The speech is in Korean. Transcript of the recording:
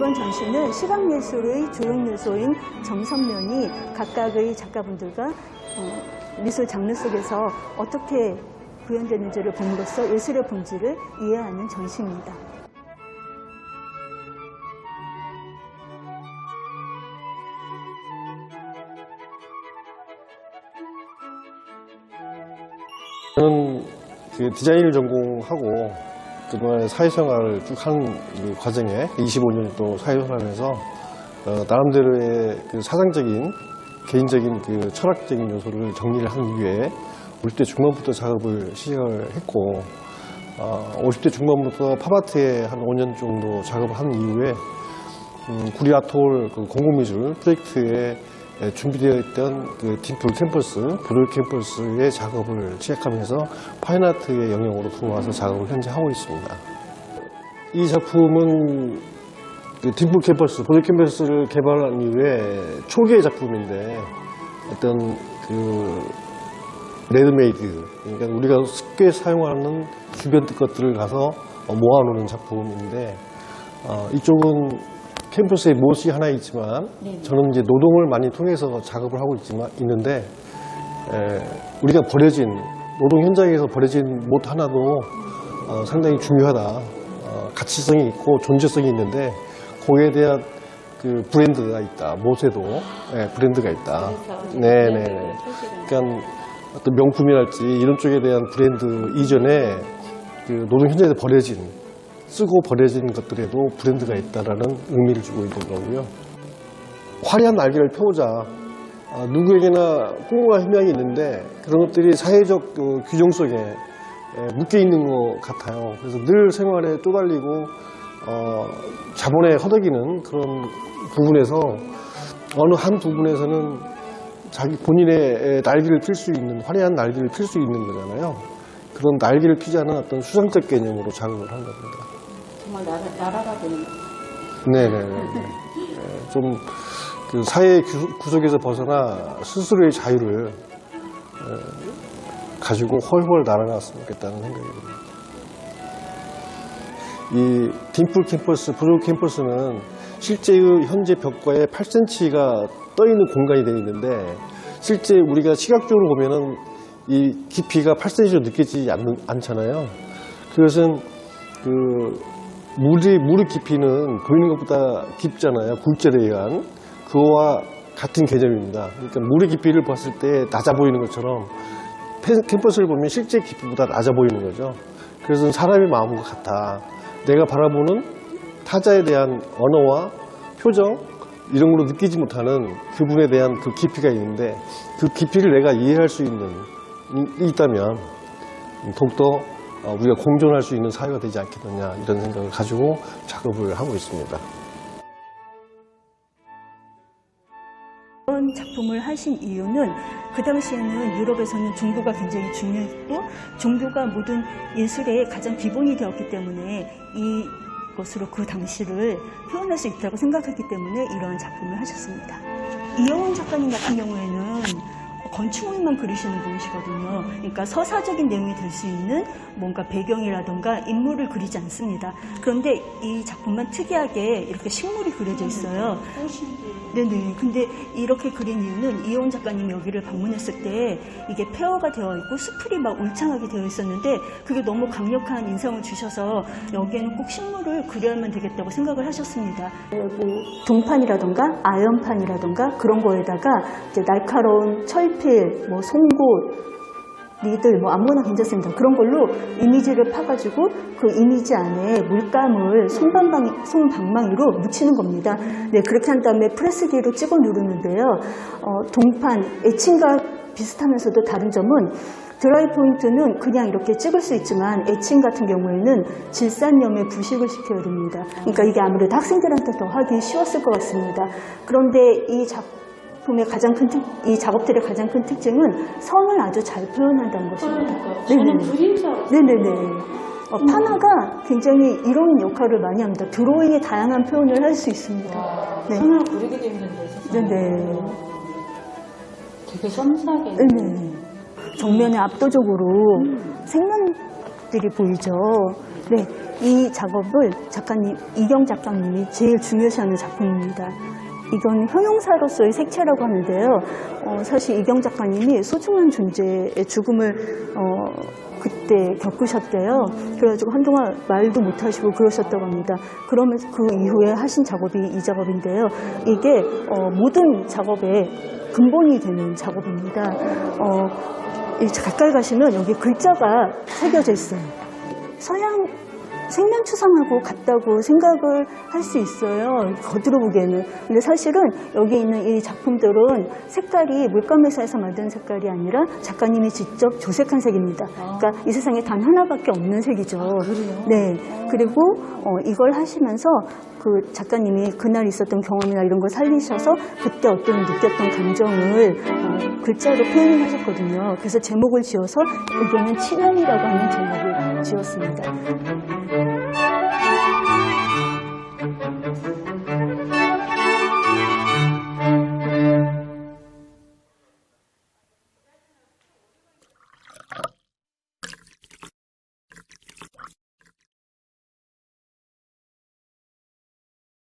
이번 전시는 시각예술의 조형 요소인 정선면이 각각의 작가분들과 미술 장르 속에서 어떻게 구현되는지를 봄으로써 예술의 본질을 이해하는 전시입니다. 저는 디자인을 전공하고 그동안 사회생활을 쭉 한 과정에 25년 또 사회생활하면서 나름대로의 사상적인 개인적인 철학적인 요소를 정리를 한 이후에 50대 중반부터 작업을 시작을 했고 50대 중반부터 팝아트에 한 5년 정도 작업을 한 이후에 구리 아트홀 공공미술 프로젝트에 준비되어 있던 딤플 캠퍼스, 브롤 캠퍼스의 작업을 시작하면서 파인아트의 영역으로 들어와서 작업을 현재 하고 있습니다. 이 작품은 딤플 캠퍼스, 브롤 캠퍼스를 개발한 이후에 초기의 작품인데 어떤 레드메이드, 그러니까 우리가 쉽게 사용하는 주변 것들을 가서 모아놓는 작품인데 이쪽은 캠퍼스에 못이 하나 있지만 저는 이제 노동을 많이 통해서 작업을 하고 있는데 우리가 버려진 노동 현장에서 버려진 못 하나도 상당히 중요하다. 가치성이 있고 존재성이 있는데 거기에 대한 브랜드가 있다. 못에도 브랜드가 있다. 네네. 그러니까 어떤 명품이랄지 이런 쪽에 대한 브랜드 이전에 노동 현장에서 쓰고 버려진 것들에도 브랜드가 있다라는 의미를 주고 있는 거고요. 화려한 날개를 펴보자. 누구에게나 꿈과 희망이 있는데 그런 것들이 사회적 규정 속에 묶여 있는 것 같아요. 그래서 늘 생활에 또달리고 자본에 허덕이는 그런 부분에서 어느 한 부분에서는 자기 본인의 날개를 필 수 있는 화려한 날개를 필 수 있는 거잖아요. 그런 날개를 피자는 어떤 수상적 개념으로 작업을 한 겁니다. 정말 나라가 되는 거죠. 네네네. 좀 사회 구속에서 벗어나 스스로의 자유를 가지고 훨훨 날아갔으면 좋겠다는 생각이 듭니다. 이 딤플 캠퍼스, 브롤 캠퍼스는 실제의 현재 벽과에 8cm가 떠 있는 공간이 되어 있는데 실제 우리가 시각적으로 보면은 이 깊이가 8cm로 느껴지지 않잖아요. 그것은 물의 깊이는 보이는 것보다 깊잖아요. 굴절에 의한. 그거와 같은 개념입니다. 그러니까 물의 깊이를 봤을 때 낮아 보이는 것처럼 캠퍼스를 보면 실제 깊이보다 낮아 보이는 거죠. 그래서 사람의 마음과 같아. 내가 바라보는 타자에 대한 언어와 표정 이런 걸로 느끼지 못하는 그분에 대한 그 깊이가 있는데 그 깊이를 내가 이해할 수 있다면 더욱더 우리가 공존할 수 있는 사회가 되지 않겠느냐 이런 생각을 가지고 작업을 하고 있습니다. 이런 작품을 하신 이유는 그 당시에는 유럽에서는 종교가 굉장히 중요했고 종교가 모든 예술의 가장 기본이 되었기 때문에 이것으로 그 당시를 표현할 수 있다고 생각했기 때문에 이런 작품을 하셨습니다. 이영훈 작가님 같은 경우에는 건축물만 그리시는 분이시거든요. 그러니까 서사적인 내용이 될 수 있는 뭔가 배경이라던가 인물을 그리지 않습니다. 그런데 이 작품만 특이하게 이렇게 식물이 그려져 있어요. 네네. 근데 이렇게 그린 이유는 이영훈 작가님이 여기를 방문했을 때 이게 폐허가 되어 있고 수풀이 막 울창하게 되어 있었는데 그게 너무 강력한 인상을 주셔서 여기에는 꼭 식물을 그려야만 되겠다고 생각을 하셨습니다. 뭐 동판이라던가 아연판이라던가 그런 거에다가 이제 날카로운 철필, 뭐 송곳, 니들 뭐 아무거나 괜찮습니다. 그런 걸로 이미지를 파가지고 그 이미지 안에 물감을 솜방망이로 묻히는 겁니다. 네, 그렇게 한 다음에 프레스기로 찍어 누르는데요. 동판, 애칭과 비슷하면서도 다른 점은 드라이 포인트는 그냥 이렇게 찍을 수 있지만 애칭 같은 경우에는 질산염에 부식을 시켜야 됩니다. 그러니까 이게 아무래도 학생들한테 더 하기 쉬웠을 것 같습니다. 그런데 이 이 작업들의 가장 큰 특징은 선을 아주 잘 표현한다는 것입니다. 저는 그림자. 네네네. 파나가 굉장히 이런 역할을 많이 합니다. 드로잉의 다양한 표현을 할 수 있습니다. 네. 선을 그리기도 힘든데 세상에. 네네. 되게 섬세하게. 네네. 정면에 압도적으로 생명들이 보이죠. 네. 이 작업을 작가님, 이경 작가님이 제일 중요시하는 작품입니다. 이건 형용사로서의 색채라고 하는데요. 사실 이경 작가님이 소중한 존재의 죽음을 그때 겪으셨대요. 그래가지고 한동안 말도 못하시고 그러셨다고 합니다. 그러면서 그 이후에 하신 작업이 이 작업인데요. 이게 모든 작업의 근본이 되는 작업입니다. 가까이 가시면 여기 글자가 새겨져 있어요. 서양 생면추상하고 같다고 생각을 할 수 있어요. 겉으로 보기에는. 근데 사실은 여기 있는 이 작품들은 색깔이 물감회사에서 만든 색깔이 아니라 작가님이 직접 조색한 색입니다. 그러니까 이 세상에 단 하나밖에 없는 색이죠. 그래요? 네. 그리고 이걸 하시면서 그 작가님이 그날 있었던 경험이나 이런 걸 살리셔서 그때 어떤 느꼈던 감정을 글자로 표현을 하셨거든요. 그래서 제목을 지어서 의견은 친환이라고 하는 제목을 지었습니다.